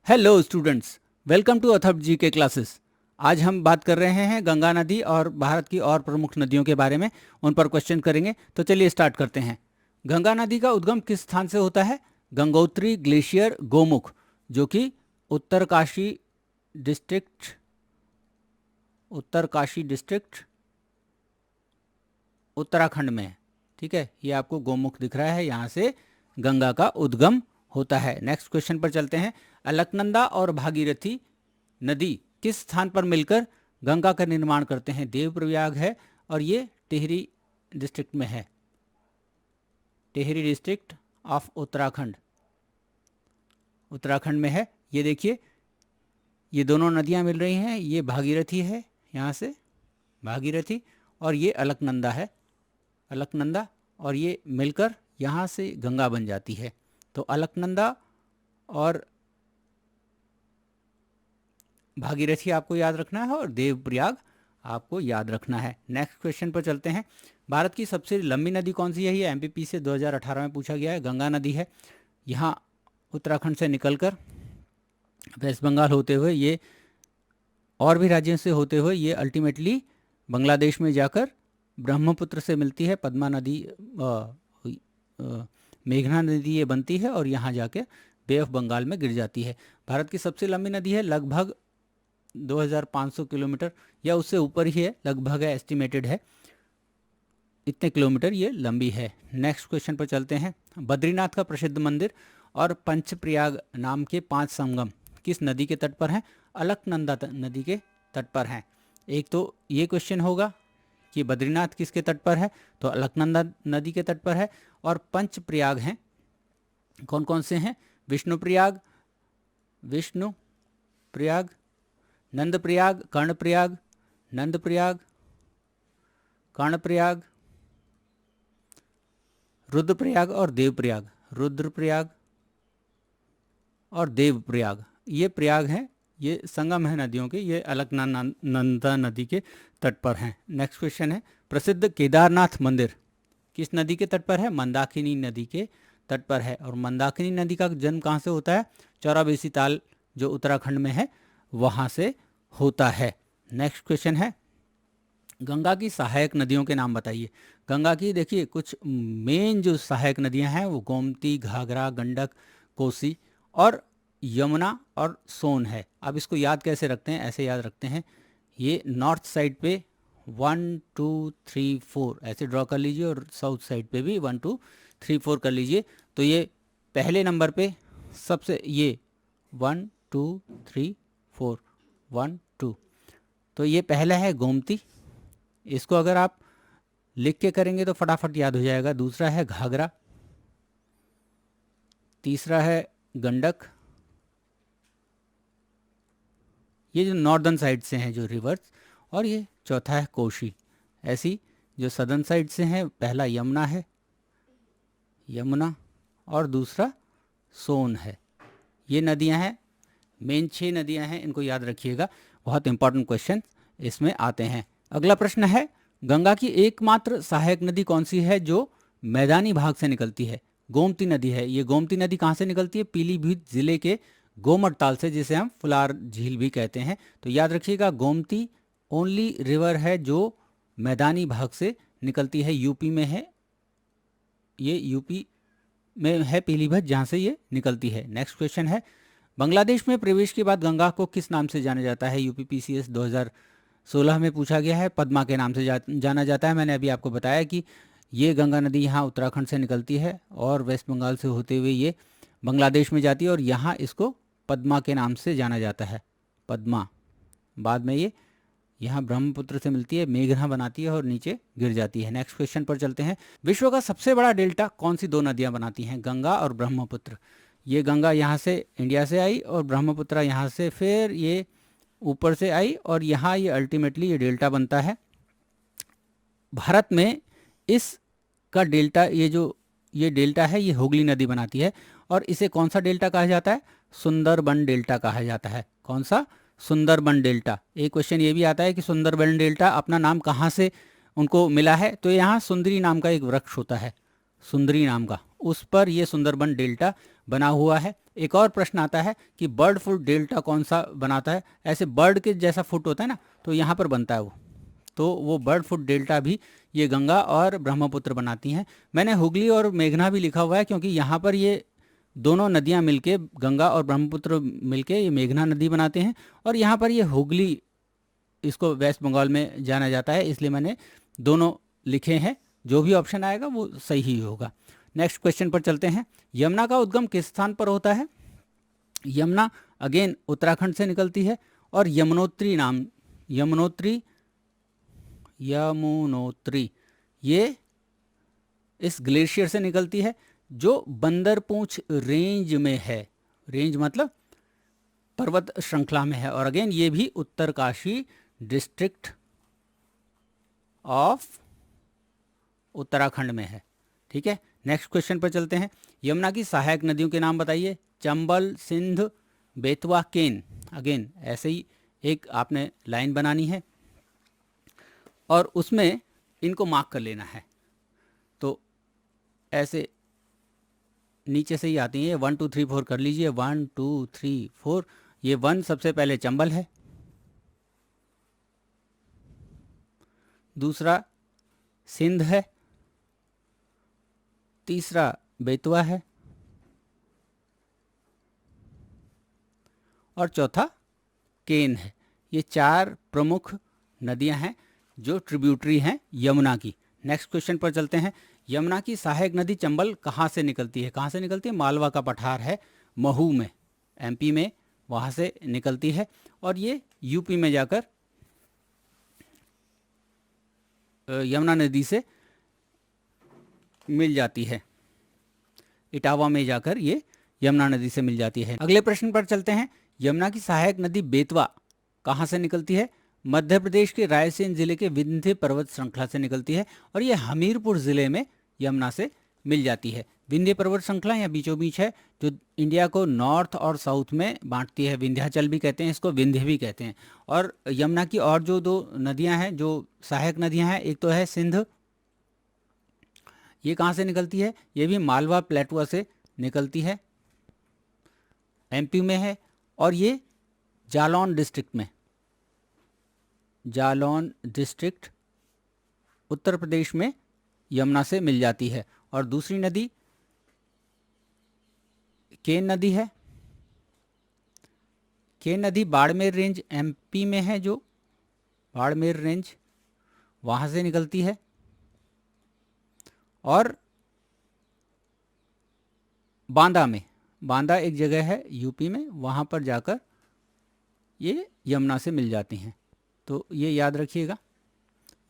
Hello students, welcome to Atharva ji के classes. आज हम बात कर रहे हैं गंगा नदी और भारत की और प्रमुख नदियों के बारे में, उन पर क्वेश्चन करेंगे। तो चलिए स्टार्ट करते हैं। गंगा नदी का उद्गम किस स्थान से होता है? गंगोत्री ग्लेशियर गोमुख, जो कि उत्तरकाशी डिस्ट्रिक्ट उत्तराखंड में है। ठीक है, ये आपको गोमुख दिख रहा है, यहाँ से गंगा का उद्गम होता है। नेक्स्ट क्वेश्चन पर चलते हैं। अलकनंदा और भागीरथी नदी किस स्थान पर मिलकर गंगा का निर्माण करते हैं? देवप्रयाग है और ये टिहरी डिस्ट्रिक्ट में है। टिहरी डिस्ट्रिक्ट ऑफ उत्तराखंड में है। ये देखिए, ये दोनों नदियां मिल रही हैं। ये भागीरथी है, यहाँ से भागीरथी, और ये अलकनंदा है, अलकनंदा, और ये मिलकर यहाँ से गंगा बन जाती है। तो अलकनंदा और भागीरथी आपको याद रखना है और देवप्रयाग आपको याद रखना है। नेक्स्ट क्वेश्चन पर चलते हैं। भारत की सबसे लंबी नदी कौन सी है? ये एमपीपी से 2018 में पूछा गया है। गंगा नदी है। यहाँ उत्तराखंड से निकलकर वेस्ट बंगाल होते हुए, ये और भी राज्यों से होते हुए, ये अल्टीमेटली बांग्लादेश में जाकर ब्रह्मपुत्र से मिलती है। पद्मा नदी, मेघना नदी ये बनती है और यहाँ जाके बे ऑफ बंगाल में गिर जाती है। भारत की सबसे लंबी नदी है, लगभग 2500 किलोमीटर या उससे ऊपर ही है, लगभग है, एस्टिमेटेड है, इतने किलोमीटर ये लंबी है। नेक्स्ट क्वेश्चन पर चलते हैं। बद्रीनाथ का प्रसिद्ध मंदिर और पंचप्रयाग नाम के 5 संगम किस नदी के तट पर हैं? अलकनंदा नदी के तट पर हैं। एक तो ये क्वेश्चन होगा कि बद्रीनाथ किसके तट पर है, तो अलकनंदा नदी के तट पर है। और पंचप्रयाग हैं, कौन कौन से हैं? विष्णुप्रयाग, नंदप्रयाग, कर्णप्रयाग, रुद्रप्रयाग और देवप्रयाग। ये प्रयाग हैं, ये संगम है नदियों के, ये अलकनंदा नदी के तट पर हैं। नेक्स्ट क्वेश्चन है। प्रसिद्ध केदारनाथ मंदिर किस नदी के तट पर है? मंदाकिनी नदी के तट पर है। और मंदाकिनी नदी का जन्म कहाँ से होता है? चौराबेसी ताल जो उत्तराखंड में है, वहाँ से होता है। नेक्स्ट क्वेश्चन है। गंगा की सहायक नदियों के नाम बताइए। गंगा की देखिए कुछ मेन जो सहायक नदियाँ हैं वो गोमती, घाघरा, गंडक, कोसी और यमुना और सोन है। अब इसको याद कैसे रखते हैं? ऐसे याद रखते हैं, ये नॉर्थ साइड पे 1 2 3 4 ऐसे ड्रॉ कर लीजिए और साउथ साइड पे भी 1 2 3 4 कर लीजिए। तो ये पहले नंबर पे सबसे, ये 1 2 3 4 1 2, तो ये पहला है गोमती। इसको अगर आप लिख के करेंगे तो फटाफट याद हो जाएगा। दूसरा है घाघरा, तीसरा है गंडक, ये जो नॉर्दर्न साइड से हैं जो रिवर्स, और ये चौथा है कोशी। ऐसी जो सदर्न साइड से हैं, पहला यमुना है, यमुना, और दूसरा सोन है। ये नदियां हैं, मेन 6 नदियां हैं, इनको याद रखिएगा, बहुत इंपॉर्टेंट क्वेश्चन इसमें आते हैं। अगला प्रश्न है। गंगा की एकमात्र सहायक नदी कौन सी है जो मैदानी भाग से निकलती है? गोमती नदी है। ये गोमती नदी कहाँ से निकलती है? पीलीभीत जिले के गोमट ताल से, जिसे हम फुलार झील भी कहते हैं। तो याद रखिएगा, गोमती ओनली रिवर है जो मैदानी भाग से निकलती है। यूपी में है, ये यूपी में है पीलीभीत, जहाँ से ये निकलती है। नेक्स्ट क्वेश्चन है। बांग्लादेश में प्रवेश के बाद गंगा को किस नाम से जाना जाता है? यूपीपीसीएस 2016 में पूछा गया है। पद्मा के नाम से जाना जाता है। मैंने अभी आपको बताया कि ये गंगा नदी यहाँ उत्तराखंड से निकलती है और वेस्ट बंगाल से होते हुए ये बांग्लादेश में जाती है, और यहाँ इसको पद्मा के नाम से जाना जाता है, पद्मा। बाद में ये यहाँ ब्रह्मपुत्र से मिलती है, मेघना बनाती है और नीचे गिर जाती है। नेक्स्ट क्वेश्चन पर चलते हैं। विश्व का सबसे बड़ा डेल्टा कौन सी 2 नदियाँ बनाती हैं? गंगा और ब्रह्मपुत्र। ये गंगा यहाँ से इंडिया से आई और ब्रह्मपुत्र यहाँ से फिर ये ऊपर से आई, और यहाँ ये अल्टीमेटली ये डेल्टा बनता है। भारत में इसका डेल्टा, ये डेल्टा है, ये हुगली नदी बनाती है, और इसे कौन सा डेल्टा कहा जाता है? सुंदरबन डेल्टा कहा जाता है। कौन सा? सुंदरबन डेल्टा। एक क्वेश्चन ये भी आता है कि सुंदरबन डेल्टा अपना नाम कहाँ से उनको मिला है? तो यहाँ सुंदरी नाम का एक वृक्ष होता है, सुंदरी नाम का, उस पर ये सुंदरबन डेल्टा बना हुआ है। एक और प्रश्न आता है कि बर्ड फुट डेल्टा कौन सा बनाता है? ऐसे बर्ड के जैसा फुट होता है ना, तो यहाँ पर बनता है वो, तो वो बर्ड फुट डेल्टा भी ये गंगा और ब्रह्मपुत्र बनाती हैं। मैंने हुगली और मेघना भी लिखा हुआ है क्योंकि यहाँ पर ये दोनों नदियाँ मिलके, गंगा और ब्रह्मपुत्र मिलके ये मेघना नदी बनाते हैं, और यहाँ पर ये हुगली, इसको वेस्ट बंगाल में जाना जाता है, इसलिए मैंने दोनों लिखे हैं। जो भी ऑप्शन आएगा वो सही ही होगा। नेक्स्ट क्वेश्चन पर चलते हैं। यमुना का उद्गम किस स्थान पर होता है? यमुना अगेन उत्तराखंड से निकलती है, और यमुनोत्री ये इस ग्लेशियर से निकलती है जो बंदरपूंछ रेंज में है। रेंज मतलब पर्वत श्रृंखला में है, और अगेन ये भी उत्तरकाशी डिस्ट्रिक्ट ऑफ उत्तराखंड में है। ठीक है, नेक्स्ट क्वेश्चन पर चलते हैं। यमुना की सहायक नदियों के नाम बताइए। चंबल, सिंध, बेतवा, केन। अगेन ऐसे ही एक आपने लाइन बनानी है और उसमें इनको मार्क कर लेना है। तो ऐसे नीचे से ही आती हैं, 1 2 3 4 कर लीजिए। 1 2 3 4। ये 1 सबसे पहले चंबल है, दूसरा सिंध है, तीसरा बेतवा है, और चौथा केन है। ये 4 प्रमुख नदियां हैं जो ट्रिब्यूटरी हैं यमुना की। नेक्स्ट क्वेश्चन पर चलते हैं। यमुना की सहायक नदी चंबल कहाँ से निकलती है? कहाँ से निकलती है? मालवा का पठार है महू में, एमपी में, वहाँ से निकलती है, और ये यूपी में जाकर यमुना नदी से मिल जाती है। इटावा में जाकर ये यमुना नदी से मिल जाती है। अगले प्रश्न पर चलते हैं। यमुना की सहायक नदी बेतवा कहाँ से निकलती है? मध्य प्रदेश के रायसेन जिले के विंध्य पर्वत श्रृंखला से निकलती है, और ये हमीरपुर जिले में यमुना से मिल जाती है। विंध्य पर्वत श्रृंखला यहाँ बीचों बीच है, जो इंडिया को नॉर्थ और साउथ में बांटती है। विंध्याचल भी कहते हैं इसको, विंध्य भी कहते हैं। और यमुना की और जो 2 नदियाँ हैं जो सहायक नदियाँ हैं, एक तो है सिंध, ये कहाँ से निकलती है? ये भी मालवा प्लेटुआ से निकलती है, एमपी में है, और ये जालौन डिस्ट्रिक्ट में, जालौन डिस्ट्रिक्ट उत्तर प्रदेश में यमुना से मिल जाती है। और दूसरी नदी केन नदी है। केन नदी बाड़मेर रेंज एमपी में है, जो बाड़मेर रेंज वहाँ से निकलती है, और बांदा में, बांदा एक जगह है यूपी में, वहाँ पर जाकर ये यमुना से मिल जाती हैं। तो ये याद रखिएगा।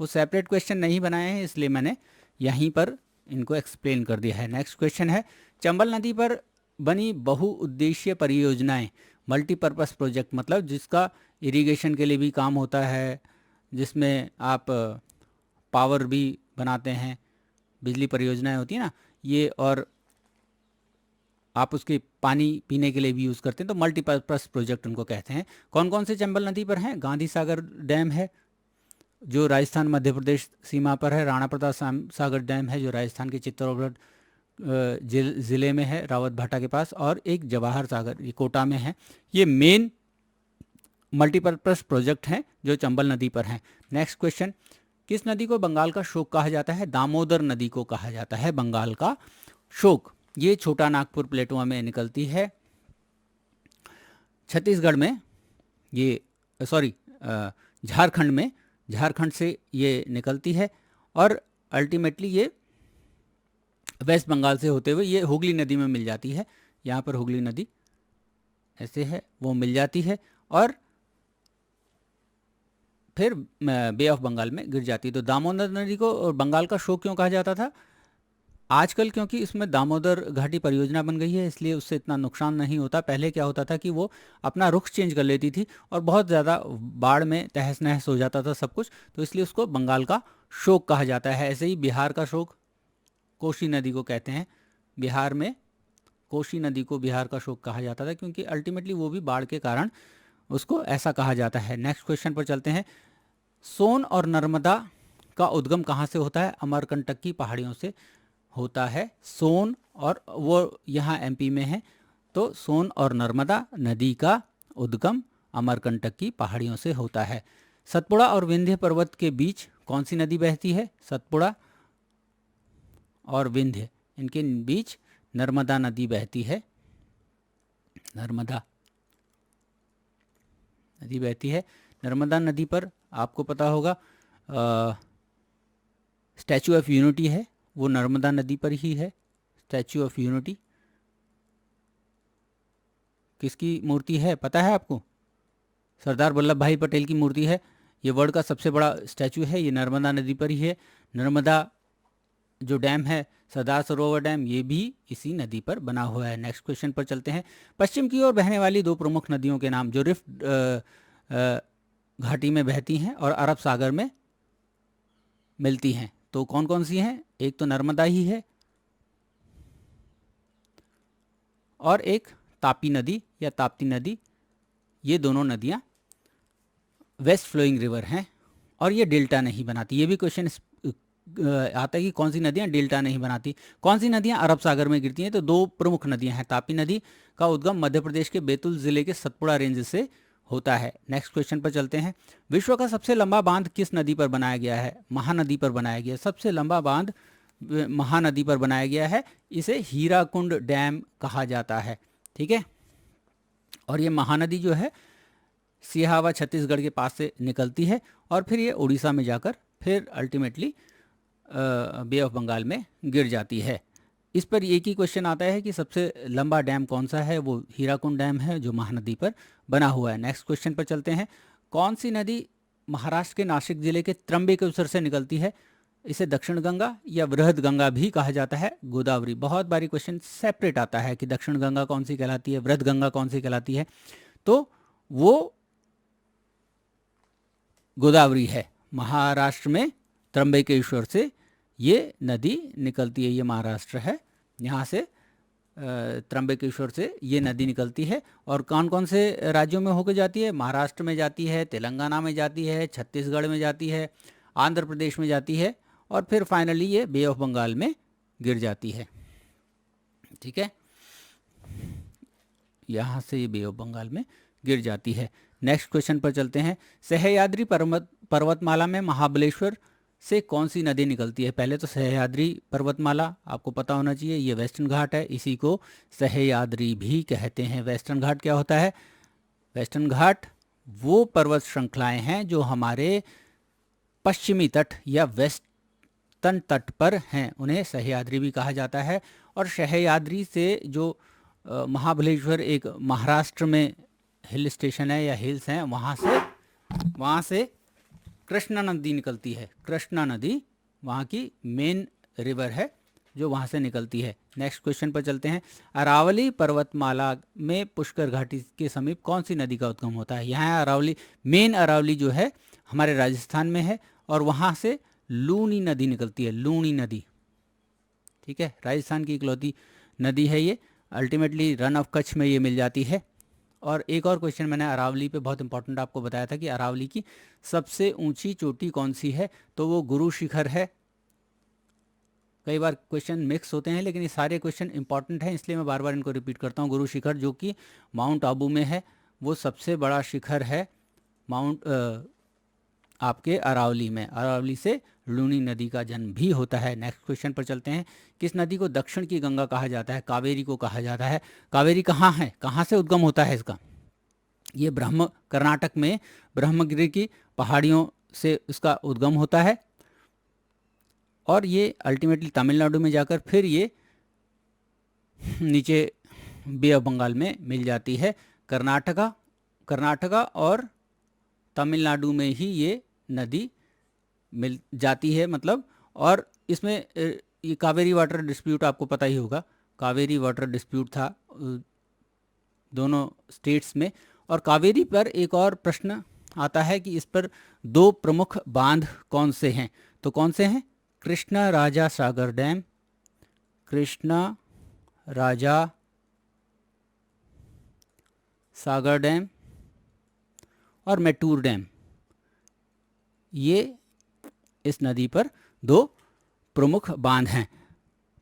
वो सेपरेट क्वेश्चन नहीं बनाए हैं, इसलिए मैंने यहीं पर इनको एक्सप्लेन कर दिया है। नेक्स्ट क्वेश्चन है। चंबल नदी पर बनी बहुउद्देशीय परियोजनाएं, मल्टीपर्पस प्रोजेक्ट मतलब जिसका इरिगेशन के लिए भी काम होता है, जिसमें आप पावर भी बनाते हैं, बिजली परियोजनाएं होती है ना ये, और आप उसके पानी पीने के लिए भी यूज़ करते हैं, तो मल्टीपर्पस प्रोजेक्ट उनको कहते हैं। कौन कौन से चंबल नदी पर हैं? गांधी सागर डैम है जो राजस्थान मध्य प्रदेश सीमा पर है, राणा प्रताप सागर डैम है जो राजस्थान के चित्तौड़गढ़ ज़िले में है, रावत भाटा के पास, और एक जवाहर सागर ये कोटा में है। ये मेन मल्टीपर्पस प्रोजेक्ट हैं जो चंबल नदी पर हैं। Next question. किस नदी को बंगाल का शोक कहा जाता है? दामोदर नदी को कहा जाता है बंगाल का शोक। ये छोटा नागपुर प्लेटुआ में निकलती है, छत्तीसगढ़ में, ये झारखंड में, झारखंड से ये निकलती है, और अल्टीमेटली ये वेस्ट बंगाल से होते हुए ये हुगली नदी में मिल जाती है। यहाँ पर हुगली नदी ऐसे है, वो मिल जाती है, और फिर बे ऑफ बंगाल में गिर जाती है। तो दामोदर नदी को बंगाल का शोक क्यों कहा जाता था? आजकल क्योंकि इसमें दामोदर घाटी परियोजना बन गई है, इसलिए उससे इतना नुकसान नहीं होता। पहले क्या होता था कि वो अपना रुख चेंज कर लेती थी और बहुत ज़्यादा बाढ़ में तहस नहस हो जाता था सब कुछ, तो इसलिए उसको बंगाल का शोक कहा जाता है। ऐसे ही बिहार का शोक कोसी नदी को कहते हैं। बिहार में कोसी नदी को बिहार का शोक कहा जाता था क्योंकि अल्टीमेटली वो भी बाढ़ के कारण उसको ऐसा कहा जाता है। नेक्स्ट क्वेश्चन पर चलते हैं। सोन और नर्मदा का उद्गम कहाँ से होता है? अमरकंटक की पहाड़ियों से होता है सोन, और वो यहाँ एमपी में है, तो सोन और नर्मदा नदी का उद्गम अमरकंटक की पहाड़ियों से होता है। सतपुड़ा और विंध्य पर्वत के बीच कौन सी नदी बहती है? सतपुड़ा और विंध्य, इनके बीच नर्मदा नदी बहती है। नर्मदा नदी बहती है। नर्मदा नदी पर आपको पता होगा स्टैचू ऑफ यूनिटी है, वो नर्मदा नदी पर ही है। स्टैचू ऑफ यूनिटी किसकी मूर्ति है पता है आपको? सरदार वल्लभ भाई पटेल की मूर्ति है। ये वर्ल्ड का सबसे बड़ा स्टैचू है, ये नर्मदा नदी पर ही है। नर्मदा जो डैम है, सरदार सरोवर डैम, ये भी इसी नदी पर बना हुआ है। नेक्स्ट क्वेश्चन पर चलते हैं। पश्चिम की ओर बहने वाली दो प्रमुख नदियों के नाम, जो रिफ्ट घाटी में बहती हैं और अरब सागर में मिलती हैं, तो कौन कौन सी हैं? एक तो नर्मदा ही है, और एक तापी नदी या ताप्ती नदी। ये दोनों नदियाँ वेस्ट फ्लोइंग रिवर हैं और ये डेल्टा नहीं बनाती। ये भी क्वेश्चन आता है कि कौन सी नदियाँ डेल्टा नहीं बनाती। कौन सी नदियाँ अरब सागर में गिरती हैं? तो दो प्रमुख नदियाँ हैं। तापी नदी का उद्गम मध्य प्रदेश के बैतूल जिले के सतपुड़ा रेंज से होता है। नेक्स्ट क्वेश्चन पर चलते हैं। विश्व का सबसे लंबा बांध किस नदी पर बनाया गया है? महानदी पर बनाया गया है। सबसे लंबा बांध महानदी पर बनाया गया है। इसे हीराकुंड डैम कहा जाता है। ठीक है, और ये महानदी जो है सिहावा छत्तीसगढ़ के पास से निकलती है और फिर ये उड़ीसा में जाकर फिर अल्टीमेटली बे ऑफ बंगाल में गिर जाती है। इस पर एक ही क्वेश्चन आता है कि सबसे लंबा डैम कौन सा है? वो हीराकुंड डैम है जो महानदी पर बना हुआ है। नेक्स्ट क्वेश्चन पर चलते हैं। कौन सी नदी महाराष्ट्र के नासिक जिले के त्रंबकेश्वर से निकलती है? इसे दक्षिण गंगा या वृहद गंगा भी कहा जाता है। गोदावरी। बहुत बारी क्वेश्चन सेपरेट आता है कि दक्षिण गंगा कौन सी कहलाती है, वृहद गंगा कौन सी कहलाती है, तो वो गोदावरी है। महाराष्ट्र में त्र्यंबकेश्वर से ये नदी निकलती है। ये महाराष्ट्र है, यहाँ से त्र्यंबकेश्वर से ये नदी निकलती है। और कौन कौन से राज्यों में होकर जाती है? महाराष्ट्र में जाती है, तेलंगाना में जाती है, छत्तीसगढ़ में जाती है, आंध्र प्रदेश में जाती है, और फिर फाइनली ये बे ऑफ बंगाल में गिर जाती है। ठीक है, यहाँ से ये बे ऑफ बंगाल में गिर जाती है। नेक्स्ट क्वेश्चन पर चलते हैं। सह्याद्री पर्वतमाला में महाबलेश्वर से कौन सी नदी निकलती है? पहले तो सह्याद्री पर्वतमाला आपको पता होना चाहिए, ये वेस्टर्न घाट है, इसी को सह्याद्री भी कहते हैं। वेस्टर्न घाट क्या होता है? वेस्टर्न घाट वो पर्वत श्रृंखलाएं हैं जो हमारे पश्चिमी तट या वेस्टर्न तट पर हैं, उन्हें सह्याद्री भी कहा जाता है। और सह्याद्री से जो महाबलेश्वर एक महाराष्ट्र में हिल स्टेशन है या हिल्स हैं, वहाँ से कृष्णा नदी निकलती है। कृष्णा नदी वहाँ की मेन रिवर है जो वहाँ से निकलती है। नेक्स्ट क्वेश्चन पर चलते हैं। अरावली पर्वतमाला में पुष्कर घाटी के समीप कौन सी नदी का उद्गम होता है? यहाँ अरावली, मेन अरावली जो है हमारे राजस्थान में है, और वहाँ से लूनी नदी निकलती है। लूनी नदी, ठीक है, राजस्थान की इकलौती नदी है ये। अल्टीमेटली रन ऑफ कच्छ में ये मिल जाती है। और एक और क्वेश्चन मैंने अरावली पे बहुत इंपॉर्टेंट आपको बताया था कि अरावली की सबसे ऊंची चोटी कौन सी है? तो वो गुरु शिखर है। कई बार क्वेश्चन मिक्स होते हैं, लेकिन ये सारे क्वेश्चन इंपॉर्टेंट हैं, इसलिए मैं बार बार इनको रिपीट करता हूँ। गुरु शिखर जो कि माउंट आबू में है, वो सबसे बड़ा शिखर है आपके अरावली में। अरावली से लूनी नदी का जन्म भी होता है। नेक्स्ट क्वेश्चन पर चलते हैं। किस नदी को दक्षिण की गंगा कहा जाता है? कावेरी को कहा जाता है। कावेरी कहाँ है, कहाँ से उद्गम होता है इसका? ये कर्नाटक में ब्रह्मगिरी की पहाड़ियों से इसका उद्गम होता है, और ये अल्टीमेटली तमिलनाडु में जाकर फिर ये नीचे बे ऑफ बंगाल में मिल जाती है। कर्नाटका और तमिलनाडु में ही ये नदी मिल जाती है, मतलब। और इसमें ये कावेरी वाटर डिस्प्यूट आपको पता ही होगा। कावेरी वाटर डिस्प्यूट था दोनों स्टेट्स में। और कावेरी पर एक और प्रश्न आता है कि इस पर दो प्रमुख बांध कौन से हैं? तो कौन से हैं? कृष्णा राजा सागर डैम, कृष्णा राजा सागर डैम और मैटूर डैम। ये इस नदी पर दो प्रमुख बांध हैं।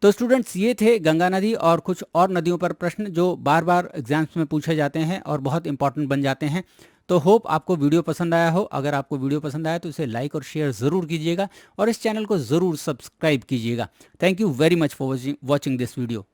तो स्टूडेंट्स, ये थे गंगा नदी और कुछ और नदियों पर प्रश्न जो बार बार एग्जाम्स में पूछे जाते हैं और बहुत इंपॉर्टेंट बन जाते हैं। तो होप आपको वीडियो पसंद आया हो। अगर आपको वीडियो पसंद आया तो इसे लाइक और शेयर ज़रूर कीजिएगा और इस चैनल को ज़रूर सब्सक्राइब कीजिएगा। Thank you very much for watching this video.